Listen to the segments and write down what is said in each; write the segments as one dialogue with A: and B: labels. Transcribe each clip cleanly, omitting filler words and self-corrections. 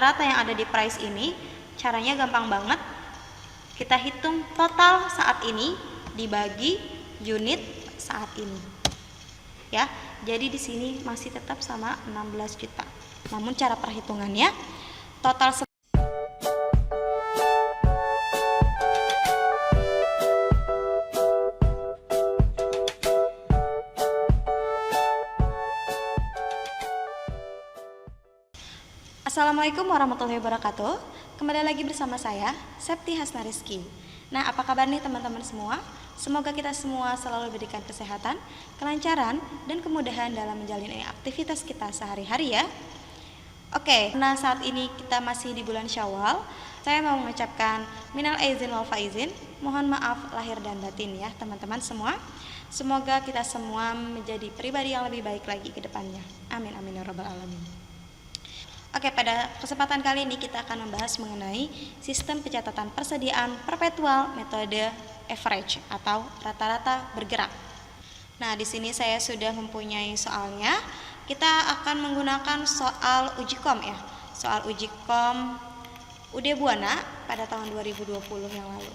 A: rata-rata yang ada di price ini, caranya gampang banget. Kita hitung total saat ini dibagi unit saat ini. Ya, jadi di sini masih tetap sama 16 juta. Namun cara perhitungannya total Assalamualaikum warahmatullahi wabarakatuh. Kembali lagi bersama saya, Septi Hasnariski. Nah, apa kabar nih teman-teman semua? Semoga kita semua selalu diberikan kesehatan, kelancaran, dan kemudahan dalam menjalani aktivitas kita sehari-hari ya. Oke, nah saat ini kita masih di bulan Syawal. Saya mau mengucapkan minal aizin wal faizin, mohon maaf lahir dan batin ya teman-teman semua. Semoga kita semua menjadi pribadi yang lebih baik lagi ke depannya. Amin amin ya rabbal alamin. Oke, pada kesempatan kali ini kita akan membahas mengenai sistem pencatatan persediaan perpetual metode average atau rata-rata bergerak. Nah, di sini saya sudah mempunyai soalnya. Kita akan menggunakan soal uji kom ya. Soal uji kom UD Buana pada tahun 2020 yang lalu.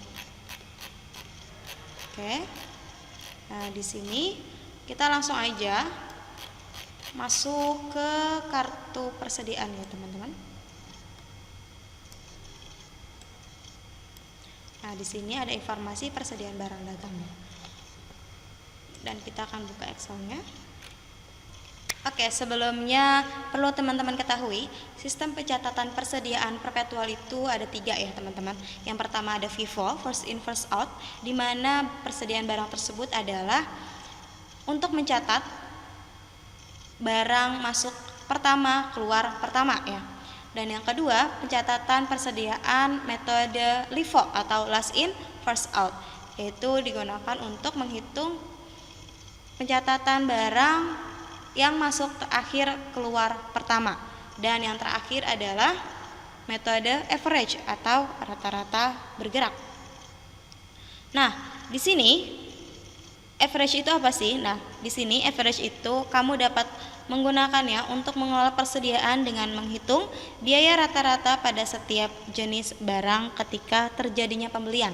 A: Oke. Nah, di sini kita langsung aja masuk ke kartu persediaan ya teman-teman. Nah, di sini ada informasi persediaan barang dagang. Dan kita akan buka Excel-nya. Oke, sebelumnya perlu teman-teman ketahui, sistem pencatatan persediaan perpetual itu ada 3 ya teman-teman. Yang pertama ada FIFO, first in first out, di mana persediaan barang tersebut adalah untuk mencatat barang masuk pertama, keluar pertama ya. Dan yang kedua, pencatatan persediaan metode LIFO atau last in first out, yaitu digunakan untuk menghitung pencatatan barang yang masuk terakhir, keluar pertama. Dan yang terakhir adalah metode average atau rata-rata bergerak. Nah, di sini average itu apa sih? Nah, di sini average itu kamu dapat menggunakannya untuk mengelola persediaan dengan menghitung biaya rata-rata pada setiap jenis barang ketika terjadinya pembelian.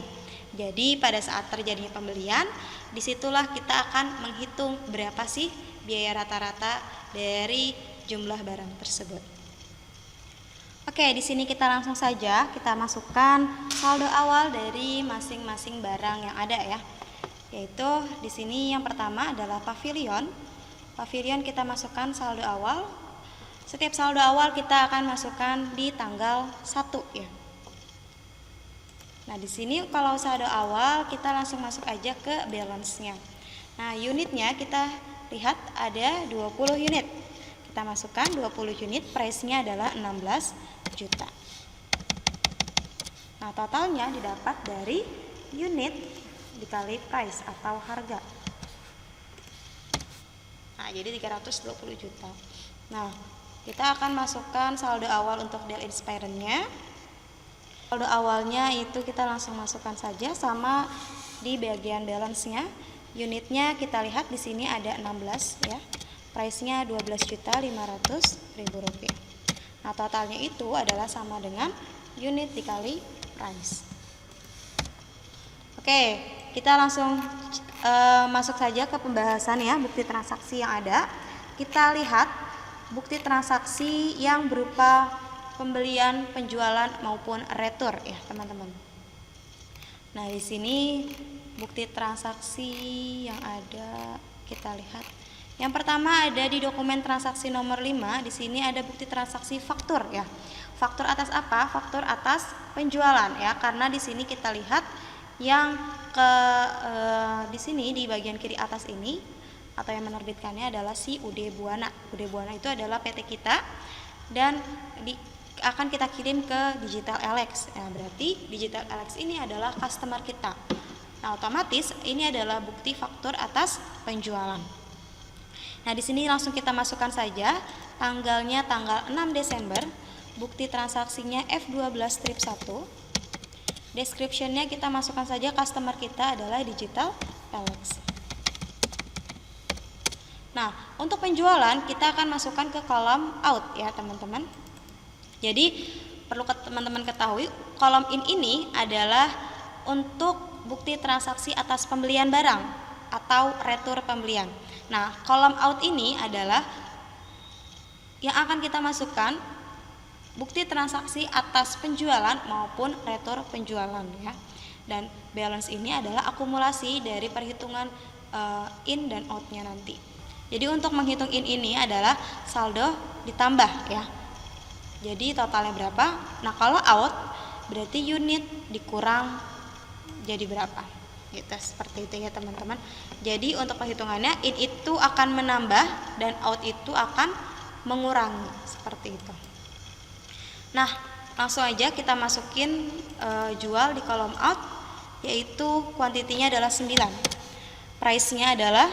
A: Jadi pada saat terjadinya pembelian, disitulah kita akan menghitung berapa sih biaya rata-rata dari jumlah barang tersebut. Oke, di sini kita langsung saja kita masukkan saldo awal dari masing-masing barang yang ada ya. Yaitu di sini yang pertama adalah pavilion. Pavilion kita masukkan saldo awal. Setiap saldo awal kita akan masukkan di tanggal 1 ya. Nah, di sini kalau saldo awal kita langsung masuk aja ke balance-nya. Nah, unitnya kita lihat ada 20 unit. Kita masukkan 20 unit, price-nya adalah 16 juta. Nah, totalnya didapat dari unit dikali price atau harga. Nah, jadi 320 juta. Nah, kita akan masukkan saldo awal untuk deal inspirednya. Saldo awalnya itu kita langsung masukkan saja sama di bagian balance-nya. Unitnya kita lihat di sini ada 16 ya. Price-nya 12.500.000 rupiah. Nah, totalnya itu adalah sama dengan unit dikali price. Oke, kita langsung masuk saja ke pembahasan ya bukti transaksi yang ada. Kita lihat bukti transaksi yang berupa pembelian, penjualan maupun retur ya teman-teman. Nah, di sini bukti transaksi yang ada kita lihat. Yang pertama ada di dokumen transaksi nomor 5. Di sini ada bukti transaksi faktur ya. Faktur atas apa? Faktur atas penjualan ya. Karena di sini kita lihat yang di sini di bagian kiri atas ini atau yang menerbitkannya adalah si UD Buana. UD Buana itu adalah PT kita dan akan kita kirim ke Digital Alex. Nah, berarti Digital Alex ini adalah customer kita. Nah, otomatis ini adalah bukti faktur atas penjualan. Nah, di sini langsung kita masukkan saja tanggalnya tanggal 6 Desember, bukti transaksinya F12-1. Description-nya kita masukkan saja customer kita adalah Digital Alex. Nah, untuk penjualan kita akan masukkan ke kolom out ya teman-teman. Jadi perlu teman-teman ketahui, kolom in ini adalah untuk bukti transaksi atas pembelian barang atau retur pembelian. Nah, kolom out ini adalah yang akan kita masukkan bukti transaksi atas penjualan maupun retur penjualan ya. Dan balance ini adalah akumulasi dari perhitungan in dan out-nya nanti. Jadi untuk menghitung in ini adalah saldo ditambah ya. Jadi totalnya berapa? Nah, kalau out berarti unit dikurang jadi berapa? Gitu, seperti itu ya teman-teman. Jadi untuk perhitungannya in itu akan menambah dan out itu akan mengurangi, seperti itu. Nah, langsung aja kita masukin jual di kolom out, yaitu kuantitinya adalah 9. Price-nya adalah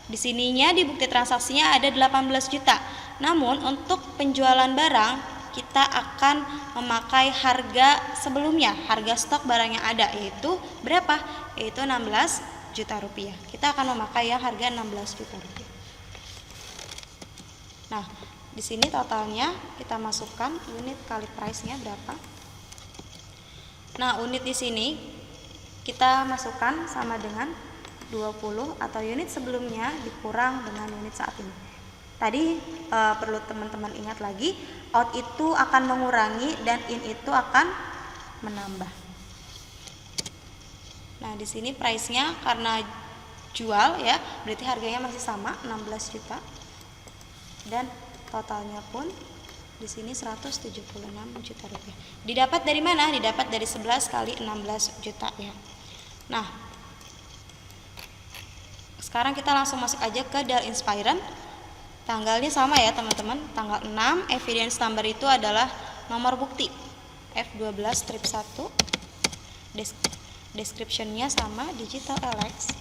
A: di sininya di bukti transaksinya ada 18 juta. Namun untuk penjualan barang kita akan memakai harga sebelumnya, harga stok barang yang ada, yaitu berapa? Yaitu 16 juta rupiah. Kita akan memakai yang harga 16 juta rupiah. Nah, di sini totalnya kita masukkan unit kali price-nya berapa. Nah, unit di sini kita masukkan sama dengan 20 atau unit sebelumnya dikurang dengan unit saat ini. Tadi perlu teman-teman ingat lagi, out itu akan mengurangi dan in itu akan menambah. Nah, di sini price-nya karena jual ya, berarti harganya masih sama 16 juta. Dan totalnya pun di sini 176 juta rupiah. Didapat dari mana? Didapat dari 11 kali 16 juta ya. Nah, sekarang kita langsung masuk aja ke Dell Inspiron. Tanggalnya sama ya teman-teman, tanggal 6. Evidence number itu adalah nomor bukti F12 strip 1. Description-nya sama Digital Alex.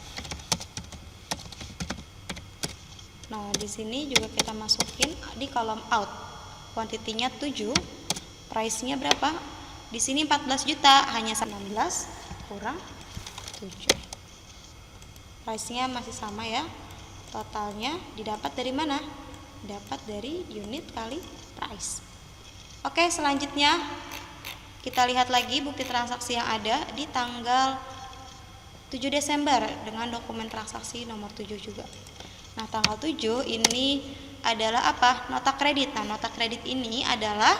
A: Nah, di sini juga kita masukin di kolom out. Kuantitinya 7. Price-nya berapa? Di sini 14 juta, hanya 16 kurang 7. Price-nya masih sama ya. Totalnya didapat dari mana? Dapat dari unit kali price. Oke, selanjutnya kita lihat lagi bukti transaksi yang ada di tanggal 7 Desember dengan dokumen transaksi nomor 7 juga. Nah, tanggal 7 ini adalah apa? Nota kredit. Nah, nota kredit ini adalah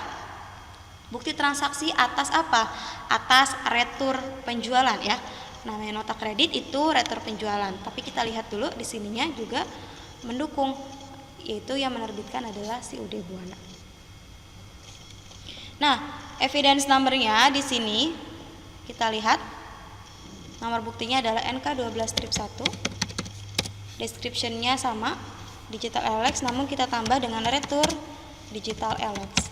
A: bukti transaksi atas apa? Atas retur penjualan ya. Namanya nota kredit itu retur penjualan. Tapi kita lihat dulu di sininya juga mendukung, yaitu yang menerbitkan adalah si UD Buana. Nah, evidence number-nya di sini kita lihat nomor buktinya adalah NK12 strip 1. Description-nya sama Digital Alex, namun kita tambah dengan retur Digital Alex.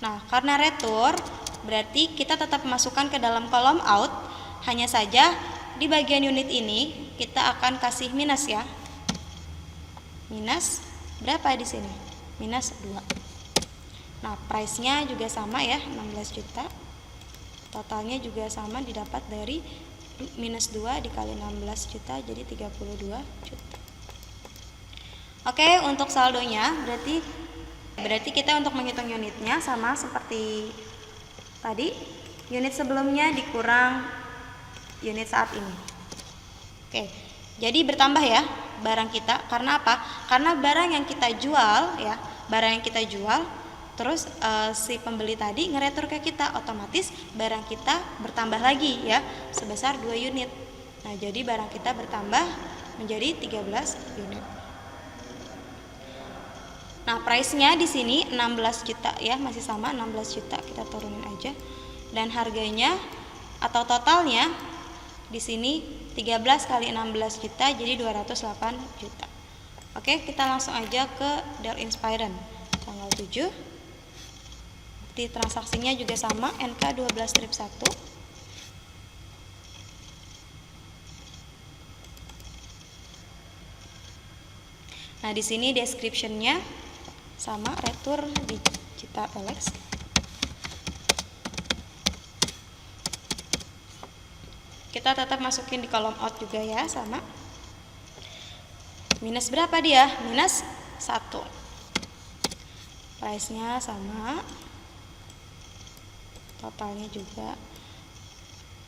A: Nah, karena retur berarti kita tetap masukkan ke dalam kolom out, hanya saja di bagian unit ini kita akan kasih minus ya. Minus berapa di sini? Minus 2. Nah, price-nya juga sama ya, 16 juta. Totalnya juga sama, didapat dari minus 2 dikali 16 juta jadi 32 juta. Oke, untuk saldonya berarti kita untuk menghitung unitnya sama seperti tadi, unit sebelumnya dikurang unit saat ini. Oke, jadi bertambah ya barang kita. Karena apa? Karena barang yang kita jual ya, barang yang kita jual terus si pembeli tadi ngeretur ke kita, otomatis barang kita bertambah lagi ya sebesar 2 unit. Nah, jadi barang kita bertambah menjadi 13 unit. Nah, price-nya di sini 16 juta ya, masih sama 16 juta, kita turunin aja. Dan harganya atau totalnya di sini 13 kali 16 juta jadi 208 juta. Oke, kita langsung aja ke Dell Inspiron tanggal 7. Bukti transaksinya juga sama NK12 strip 1. Nah, di sini description-nya sama retur Digital Alex. Kita tetap masukin di kolom out juga ya, sama. Minus berapa dia? Minus 1. Price-nya sama, totalnya juga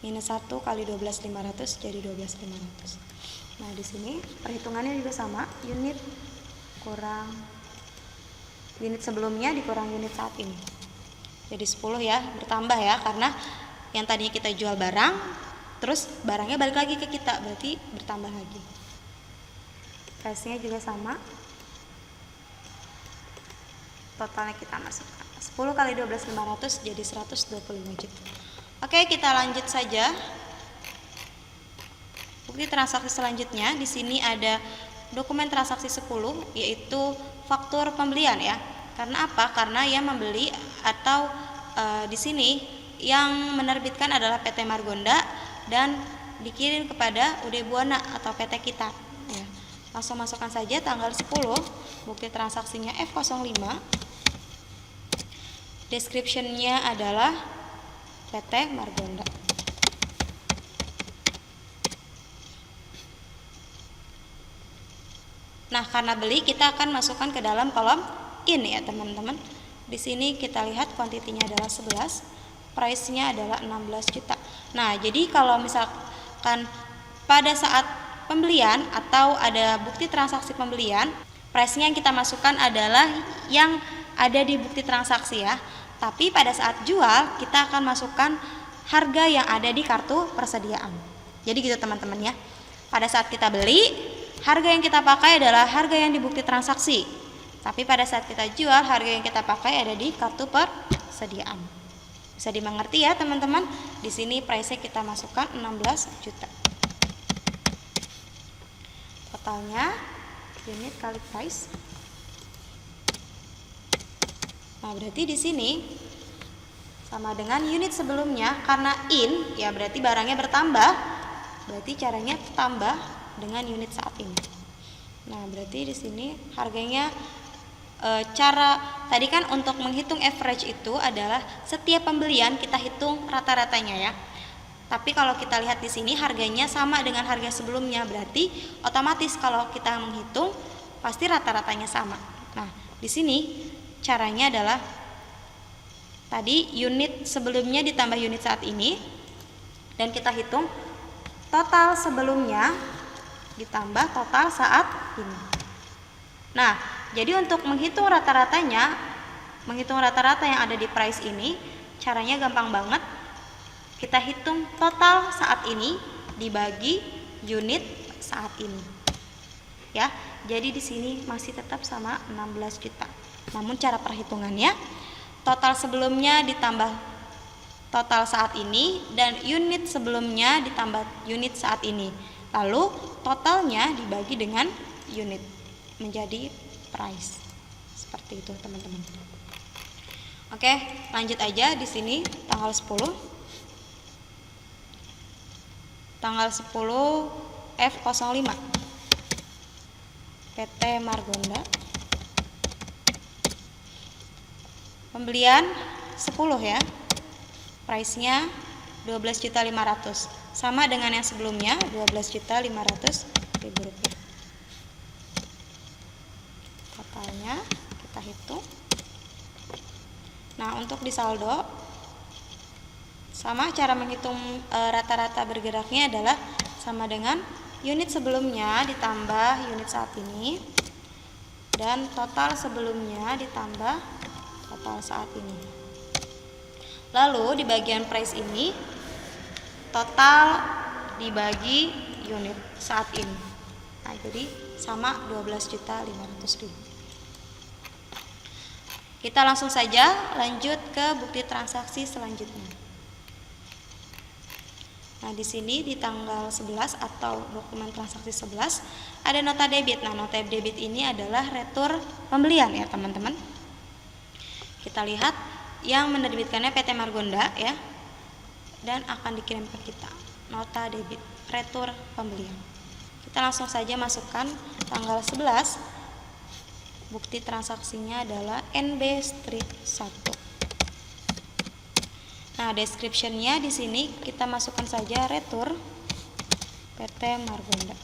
A: minus 1 kali 12.500 jadi 12.500. Nah, di sini perhitungannya juga sama, unit kurang unit sebelumnya dikurang unit saat ini. Jadi 10 ya, bertambah ya, karena yang tadinya kita jual barang, terus barangnya balik lagi ke kita, berarti bertambah lagi. Price-nya juga sama. Totalnya kita masukkan 10 kali 12.500 jadi 125 juta. Oke, kita lanjut saja. Bukti transaksi selanjutnya, di sini ada dokumen transaksi 10, yaitu faktur pembelian ya. Karena apa? Karena yang membeli atau di sini yang menerbitkan adalah PT Margonda dan dikirim kepada UD Buana atau PT kita. Ya. Langsung masukkan saja tanggal 10, bukti transaksinya F05. Description-nya adalah PT Margonda. Nah, karena beli kita akan masukkan ke dalam kolom in ya, teman-teman. Di sini kita lihat kuantitinya adalah 11, price-nya adalah 16 juta. Nah, jadi kalau misalkan pada saat pembelian atau ada bukti transaksi pembelian, price-nya yang kita masukkan adalah yang ada di bukti transaksi ya. Tapi pada saat jual kita akan masukkan harga yang ada di kartu persediaan. Jadi gitu teman-teman ya. Pada saat kita beli, harga yang kita pakai adalah harga yang di bukti transaksi. Tapi pada saat kita jual, harga yang kita pakai ada di kartu persediaan. Bisa dimengerti ya teman-teman. Di sini price-nya kita masukkan 16 juta. Totalnya unit kali price. Nah, berarti di sini sama dengan unit sebelumnya, karena in ya berarti barangnya bertambah. Berarti caranya tambah dengan unit saat ini. Nah, berarti di sini harganya cara tadi kan untuk menghitung average itu adalah setiap pembelian kita hitung rata-ratanya ya. Tapi kalau kita lihat di sini harganya sama dengan harga sebelumnya, berarti otomatis kalau kita menghitung pasti rata-ratanya sama. Nah, di sini caranya adalah tadi unit sebelumnya ditambah unit saat ini, dan kita hitung total sebelumnya ditambah total saat ini. Nah, jadi untuk menghitung rata-ratanya, menghitung rata-rata yang ada di price ini, caranya gampang banget. Kita hitung total saat ini dibagi unit saat ini. Ya, jadi di sini masih tetap sama 16 juta. Namun cara perhitungannya, total sebelumnya ditambah total saat ini dan unit sebelumnya ditambah unit saat ini. Lalu totalnya dibagi dengan unit menjadi price. Seperti itu, teman-teman. Oke, lanjut aja di sini tanggal 10. Tanggal 10 F05. PT Margonda. Pembelian 10 ya. Price-nya 12.500.000. Sama dengan yang sebelumnya, 12.500.000 rupiah. Totalnya kita hitung. Nah, untuk di saldo sama cara menghitung rata-rata bergeraknya adalah sama dengan unit sebelumnya ditambah unit saat ini dan total sebelumnya ditambah total saat ini. Lalu di bagian price ini total dibagi unit saat ini. Nah, jadi sama 12.500.000. Kita langsung saja lanjut ke bukti transaksi selanjutnya. Nah, di sini di tanggal 11 atau dokumen transaksi 11 ada nota debit. Nah, nota debit ini adalah retur pembelian ya, teman-teman. Kita lihat yang menerbitkannya PT Margonda ya, dan akan dikirim ke kita. Nota debit, retur pembelian. Kita langsung saja masukkan tanggal 11. Bukti transaksinya adalah NB Street 1. Nah, description-nya di sini kita masukkan saja retur PT Margonda.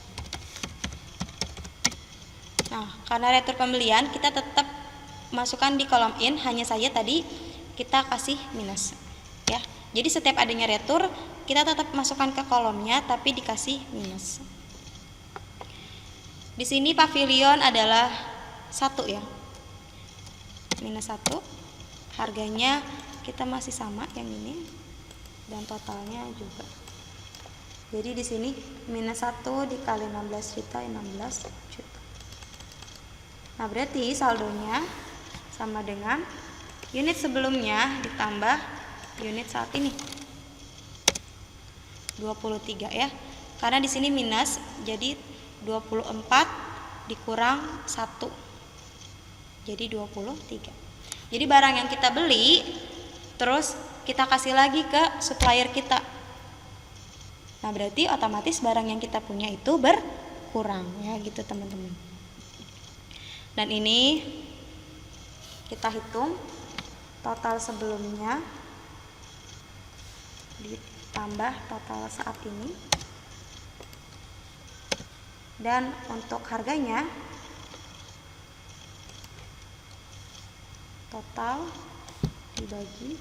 A: Nah, karena retur pembelian kita tetap masukkan di kolom in, hanya saja tadi kita kasih minus ya. Jadi setiap adanya retur kita tetap masukkan ke kolomnya tapi dikasih minus. Di sini pavilion adalah 1 ya. Minus 1. Harganya kita masih sama yang ini dan totalnya juga. Jadi di sini minus 1 dikali 16 juta, 16 juta. Nah, berarti saldonya sama dengan unit sebelumnya ditambah unit saat ini. 23 ya. Karena di sini minus, jadi 24 dikurang 1. Jadi 23. Jadi barang yang kita beli terus kita kasih lagi ke supplier kita. Nah, berarti otomatis barang yang kita punya itu berkurang ya gitu teman-teman. Dan ini kita hitung total sebelumnya ditambah total saat ini. Dan untuk harganya total dibagi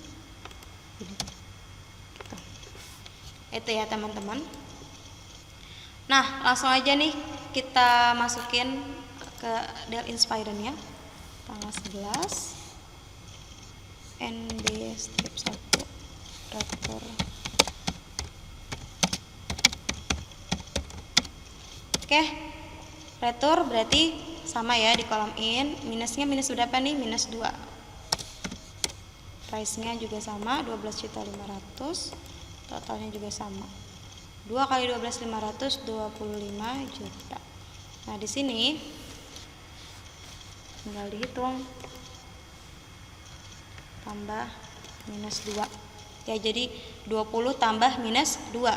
A: ini. Gitu. Itu ya teman-teman. Nah, langsung aja nih kita masukin ke Dell Inspiron-nya. Tanggal 11 NB strip 1 retur. Oke, retur berarti sama ya di kolom in. Minusnya minus berapa nih? Minus 2. Price-nya juga sama, 12.500.000. Totalnya juga sama. 2 kali 12.500, 25 juta. Nah, di sini tinggal dihitung. Tambah minus 2. Ya, jadi 20 tambah minus 2.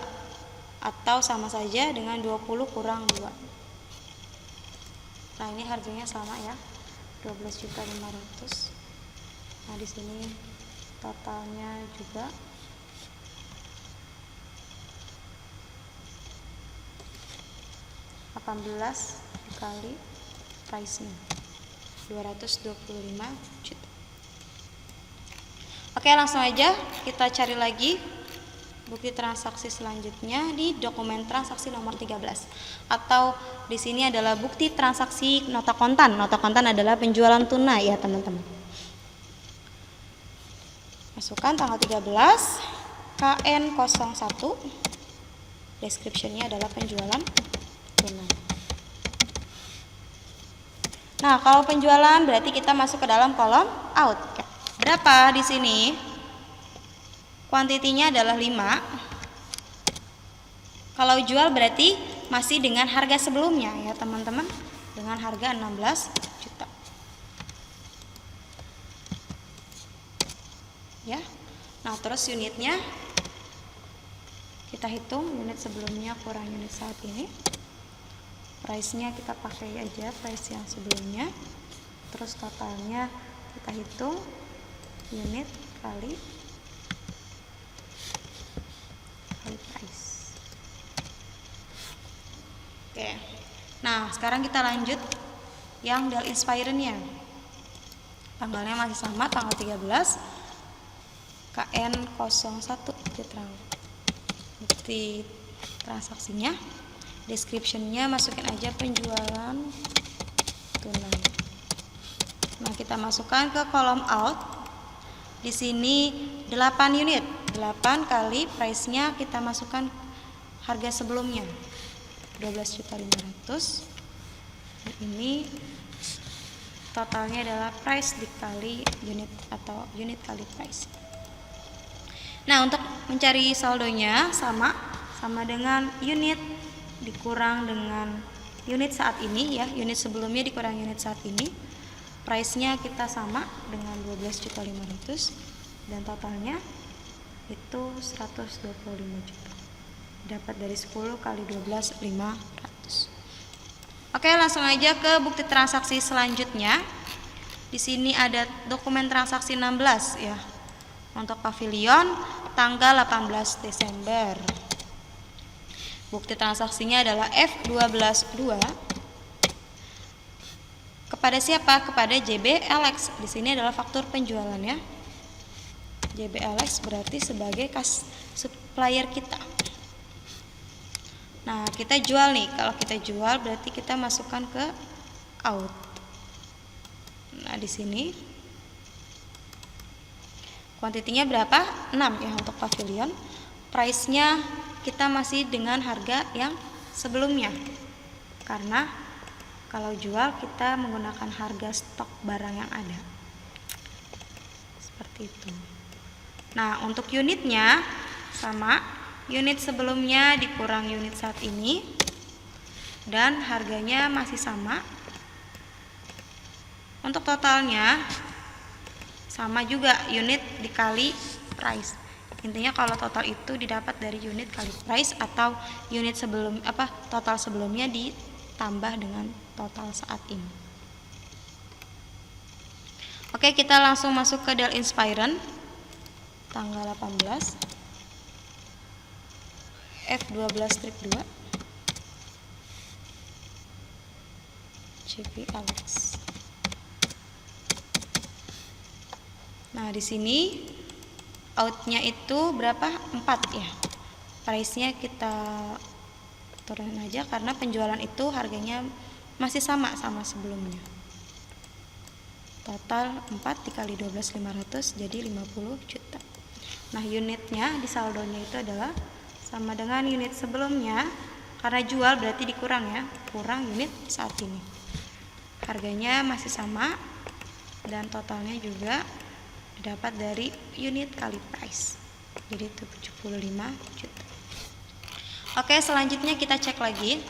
A: Atau sama saja dengan 20 kurang 2. Nah, ini harganya sama ya. 12.500.000. Nah, di sini totalnya juga 18 dikali price-nya 225 juta. Oke, langsung aja kita cari lagi bukti transaksi selanjutnya di dokumen transaksi nomor 13, atau di sini adalah bukti transaksi nota kontan. Nota kontan adalah penjualan tunai ya teman-teman. Masukkan tanggal 13 KN01. Description-nya adalah penjualan tunai. Nah, kalau penjualan berarti kita masuk ke dalam kolom out. Berapa di sini? Kuantitinya adalah 5. Kalau jual berarti masih dengan harga sebelumnya ya teman-teman, dengan harga 16 juta. Ya. Nah, terus unitnya kita hitung, unit sebelumnya kurang unit saat ini. Price-nya kita pakai aja price yang sebelumnya. Terus totalnya kita hitung unit kali price. Oke. Nah, sekarang kita lanjut yang Dell Inspiron-nya. Tanggalnya masih sama, tanggal 13 KN01 bukti transaksinya. Description-nya masukin aja penjualan tunai. Nah, kita masukkan ke kolom out. Di sini 8 unit. 8 kali price-nya kita masukkan harga sebelumnya 12.500.000. Ini totalnya adalah price dikali unit atau unit kali price. Nah, untuk mencari saldonya sama dengan unit dikurang dengan unit saat ini ya, unit sebelumnya dikurang unit saat ini. Price-nya kita sama dengan 12.500.000 dan totalnya itu 125 juta. Dapat dari 10 kali 12 500. Oke, langsung aja ke bukti transaksi selanjutnya. Di sini ada dokumen transaksi 16 ya. Untuk pavilion tanggal 18 Desember. Bukti transaksinya adalah F122. Kepada siapa? Kepada JBLX. Di sini adalah faktur penjualannya. JBLX berarti sebagai supplier kita. Nah, kita jual nih. Kalau kita jual berarti kita masukkan ke out. Nah, di sini kuantitinya berapa? 6 ya untuk pavilion. Price-nya kita masih dengan harga yang sebelumnya. Karena kalau jual kita menggunakan harga stok barang yang ada. Seperti itu. Nah, untuk unitnya sama, unit sebelumnya dikurang unit saat ini dan harganya masih sama. Untuk totalnya sama juga, unit dikali price. Intinya kalau total itu didapat dari unit kali price atau unit total sebelumnya ditambah dengan total saat ini. Oke, kita langsung masuk ke Dell Inspiron tanggal 18 F12 strip 2 JBLX. Nah, di sini outnya itu berapa? 4 ya. Price-nya kita turunin aja karena penjualan itu harganya masih sama sebelumnya. Total 4 dikali 12.500 jadi 50 juta. Nah, unitnya di saldonya itu adalah sama dengan unit sebelumnya. Karena jual berarti dikurang ya, kurang unit saat ini. Harganya masih sama dan totalnya juga dapat dari unit kali price. Jadi itu 75 juta. Oke, selanjutnya kita cek lagi.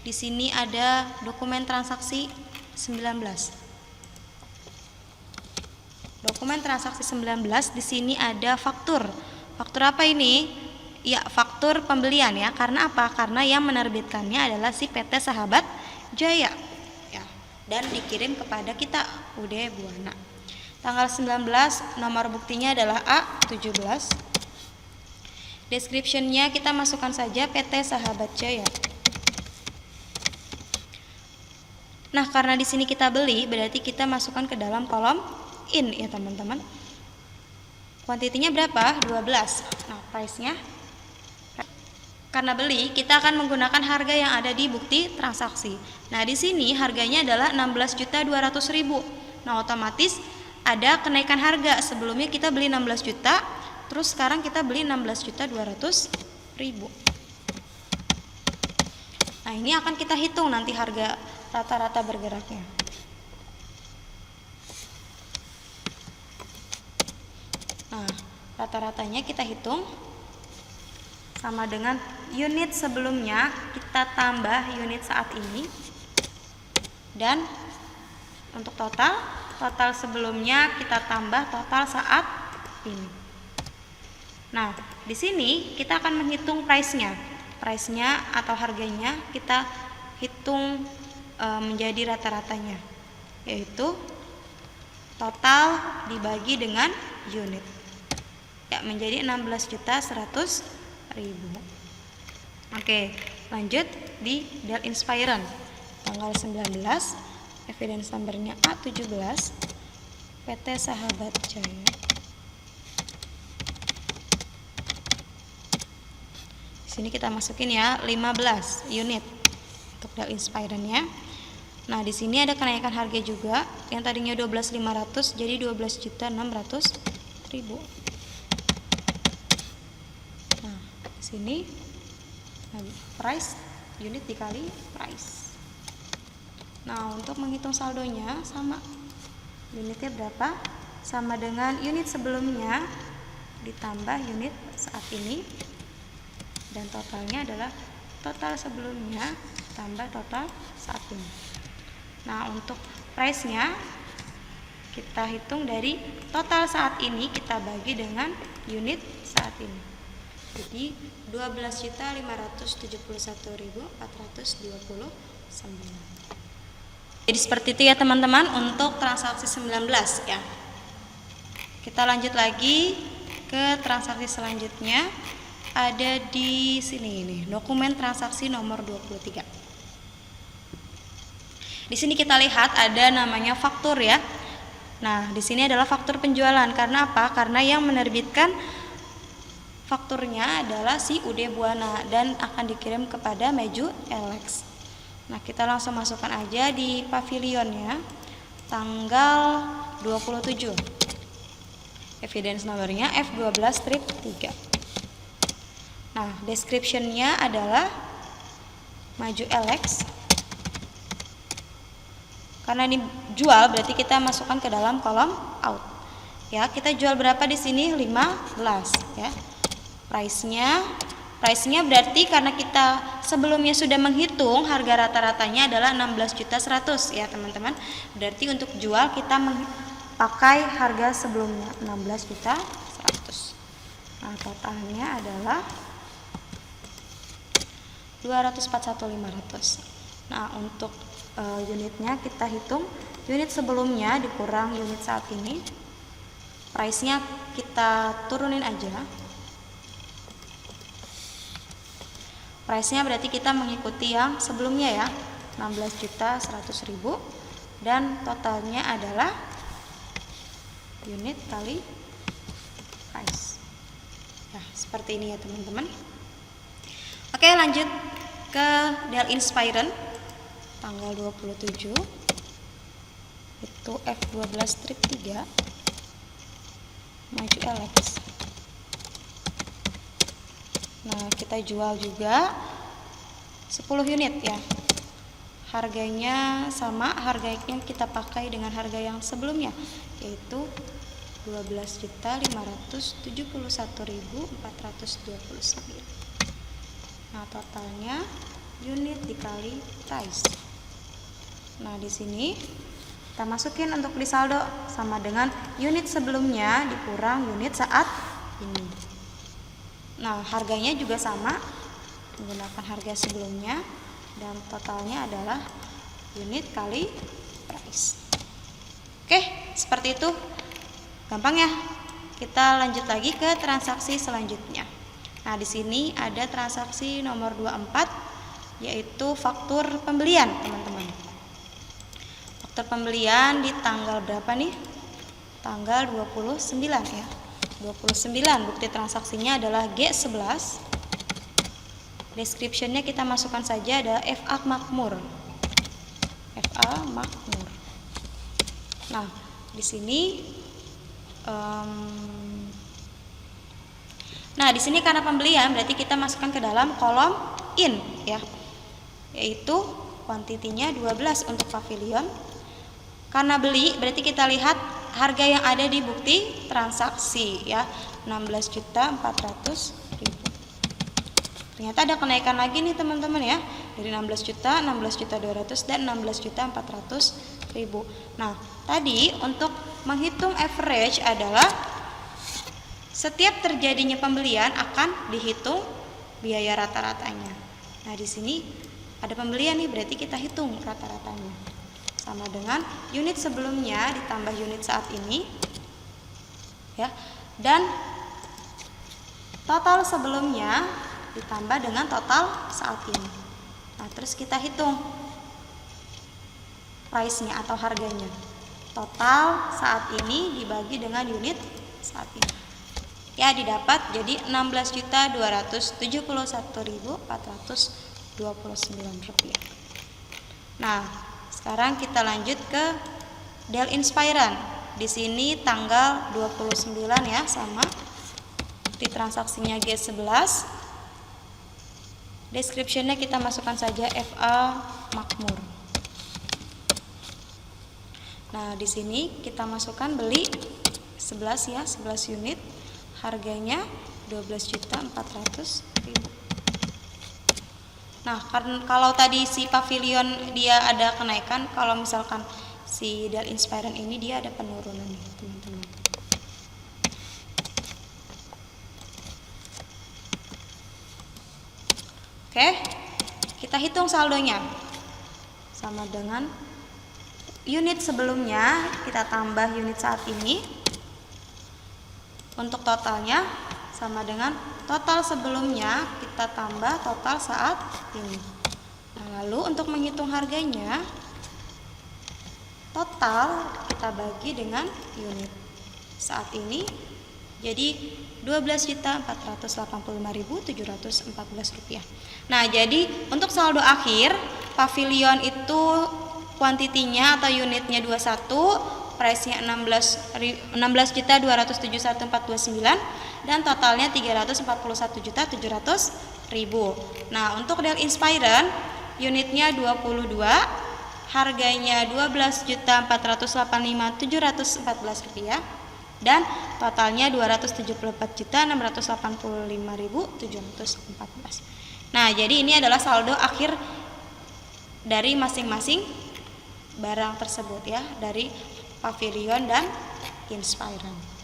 A: Di sini ada dokumen transaksi 19. Dokumen transaksi 19 di sini ada faktur. Faktur apa ini? Ya, faktur pembelian ya. Karena apa? Karena yang menerbitkannya adalah si PT Sahabat Jaya. Ya, dan dikirim kepada kita UD Buana. Tanggal 19, nomor buktinya adalah A17. Description-nya kita masukkan saja PT Sahabat Jaya. Nah, karena di sini kita beli, berarti kita masukkan ke dalam kolom in ya teman-teman. Kuantitinya berapa? 12. Nah, price-nya karena beli, kita akan menggunakan harga yang ada di bukti transaksi. Nah, di sini harganya adalah 16.200.000. Nah, otomatis ada kenaikan harga. Sebelumnya kita beli 16 juta, terus sekarang kita beli 16.200.000. Nah, ini akan kita hitung nanti harga rata-rata bergeraknya. Nah, rata-ratanya kita hitung sama dengan unit sebelumnya kita tambah unit saat ini, dan untuk total sebelumnya kita tambah total saat ini. Nah, di sini kita akan menghitung price-nya atau harganya kita hitung menjadi rata-ratanya, yaitu total dibagi dengan unit ya, menjadi 16.100.000. Oke, lanjut di Dell Inspiron tanggal 19, evidence numbernya A17, PT Sahabat Jaya. Di sini kita masukin ya 15 unit untuk Dell Inspiron-nya. Nah, di sini ada kenaikan harga juga, yang tadinya 12.500 jadi 12.600.000. Nah, di sini price unit dikali price. Nah, untuk menghitung saldonya sama, unitnya berapa? Sama dengan unit sebelumnya ditambah unit saat ini, dan totalnya adalah total sebelumnya tambah total saat ini. Nah, untuk price-nya kita hitung dari total saat ini kita bagi dengan unit saat ini. Jadi 12.571.429. Jadi seperti itu ya teman-teman untuk transaksi 19 ya. Kita lanjut lagi ke transaksi selanjutnya. Ada di sini ini, dokumen transaksi nomor 23. Di sini kita lihat ada namanya faktur ya. Nah, di sini adalah faktur penjualan. Karena apa? Karena yang menerbitkan fakturnya adalah si UD Buana dan akan dikirim kepada Maju Alex. Nah, kita langsung masukkan aja di pavilionnya tanggal 27. Evidence nomornya F12 strip 3. Nah, description-nya adalah Maju Alex. Karena ini jual berarti kita masukkan ke dalam kolom out. Ya, kita jual berapa di sini? 15 ya. Price-nya berarti karena kita sebelumnya sudah menghitung harga rata-ratanya adalah 16.100.000 ya, teman-teman. Berarti untuk jual kita pakai harga sebelumnya 16.100.000. Nah, totalnya adalah 241.500. Nah, untuk unitnya kita hitung unit sebelumnya dikurang unit saat ini. Price-nya kita turunin aja. Price-nya berarti kita mengikuti yang sebelumnya ya, 16.100.000 dan totalnya adalah unit kali price. Ya, seperti ini ya, teman-teman. Oke, lanjut ke Dell Inspiron tanggal 27. Itu F12 strip 3 Maju Alex. Nah, kita jual juga 10 unit ya. Harganya sama, harga yang kita pakai dengan harga yang sebelumnya, yaitu 12.571.429. Nah, totalnya unit dikali price. Nah, di sini kita masukin untuk di saldo sama dengan unit sebelumnya dikurang unit saat ini. Nah, harganya juga sama menggunakan harga sebelumnya dan totalnya adalah unit kali price. Oke, seperti itu. Gampang ya. Kita lanjut lagi ke transaksi selanjutnya. Nah, di sini ada transaksi nomor 24 yaitu faktur pembelian, teman-teman. Faktur pembelian di tanggal berapa nih? Tanggal 29 ya. 29, bukti transaksinya adalah G11. Description-nya kita masukkan saja ada FA Makmur. FA Makmur. Nah, di sini di sini karena pembelian berarti kita masukkan ke dalam kolom in ya. Yaitu kuantitinya 12 untuk pavilion. Karena beli berarti kita lihat harga yang ada di bukti transaksi ya, 16.400.000. Ternyata ada kenaikan lagi nih, teman-teman ya. Dari 16 juta, 16.200.000 dan 16.400.000. Nah, tadi untuk menghitung average adalah setiap terjadinya pembelian akan dihitung biaya rata-ratanya. Nah, di sini ada pembelian nih, berarti kita hitung rata-ratanya. Sama dengan unit sebelumnya ditambah unit saat ini ya, dan total sebelumnya ditambah dengan total saat ini. Nah, terus kita hitung price-nya atau harganya. Total saat ini dibagi dengan unit saat ini. Ya, didapat jadi 16.271.429 rupiah. Nah, sekarang kita lanjut ke Dell Inspiron. Di sini tanggal 29 ya, sama. Di transaksinya G11. Description-nya kita masukkan saja FA Makmur. Nah, di sini kita masukkan beli 11 ya, 11 unit. Harganya 12.400.000. Nah, kalau tadi si pavilion dia ada kenaikan, kalau misalkan si Dell Inspiron ini dia ada penurunan, teman-teman. Oke, kita hitung saldonya. Sama dengan unit sebelumnya, kita tambah unit saat ini. Untuk totalnya sama dengan total sebelumnya kita tambah total saat ini. Nah, lalu untuk menghitung harganya total kita bagi dengan unit. Saat ini jadi Rp12.485.714. Nah, jadi untuk saldo akhir pavilion itu kuantitinya atau unitnya 21, price-nya 16.271.429 dan totalnya 341.700.000. Nah, untuk Dell Inspiron unitnya 22, harganya Rp12.485.714 dan totalnya Rp274.685.714. Nah, jadi ini adalah saldo akhir dari masing-masing barang tersebut ya, dari Pavilion dan Inspiron.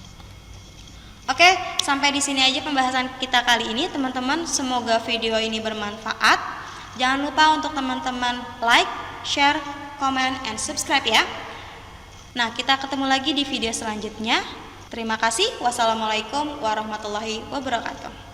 A: Oke, sampai di sini aja pembahasan kita kali ini, teman-teman. Semoga video ini bermanfaat. Jangan lupa untuk teman-teman like, share, comment, and subscribe ya. Nah, kita ketemu lagi di video selanjutnya. Terima kasih. Wassalamualaikum warahmatullahi wabarakatuh.